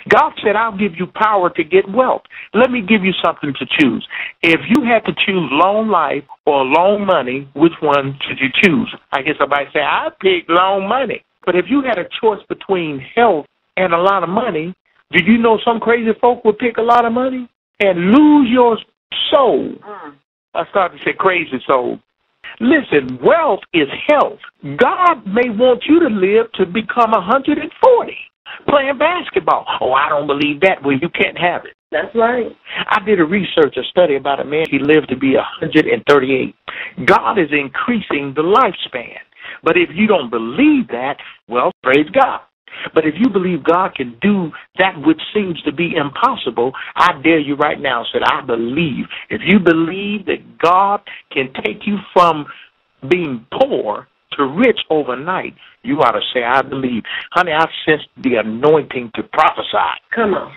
God said, I'll give you power to get wealth. Let me give you something to choose. If you had to choose long life or long money, which one should you choose? I guess somebody say, I pick long money. But if you had a choice between health and a lot of money, do you know some crazy folk would pick a lot of money and lose your soul? I started to say crazy soul. Listen, wealth is health. God may want you to live to become 140 playing basketball. Oh, I don't believe that. Well, you can't have it. That's right. I did a study about a man. He lived to be 138. God is increasing the lifespan. But if you don't believe that, well, praise God. But if you believe God can do that which seems to be impossible, I dare you right now, said, I believe. If you believe that God can take you from being poor to rich overnight, you ought to say, I believe. Honey, I sense the anointing to prophesy. Come on.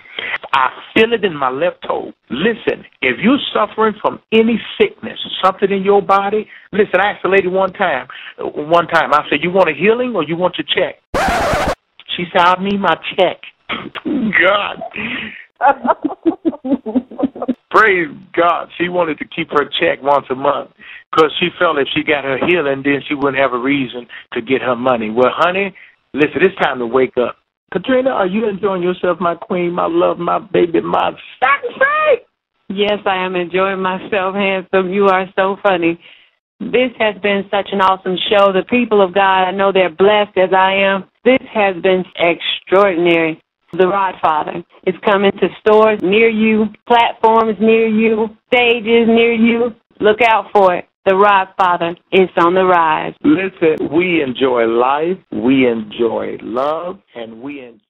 I feel it in my left toe. Listen, if you're suffering from any sickness, something in your body, listen, I asked a lady one time, I said, you want a healing or you want your check? She said, I need my check. God. Praise God. She wanted to keep her check once a month because she felt if she got her healing, then she wouldn't have a reason to get her money. Well, honey, listen, it's time to wake up. Katrina, are you enjoying yourself, my queen, my love, my baby, my sacrifice? Yes, I am enjoying myself, handsome. You are so funny. This has been such an awesome show. The people of God, I know they're blessed as I am. This has been extraordinary. The Rod Father is coming to stores near you, platforms near you, stages near you. Look out for it. The Rod Father is on the rise. Listen, we enjoy life, we enjoy love, and we enjoy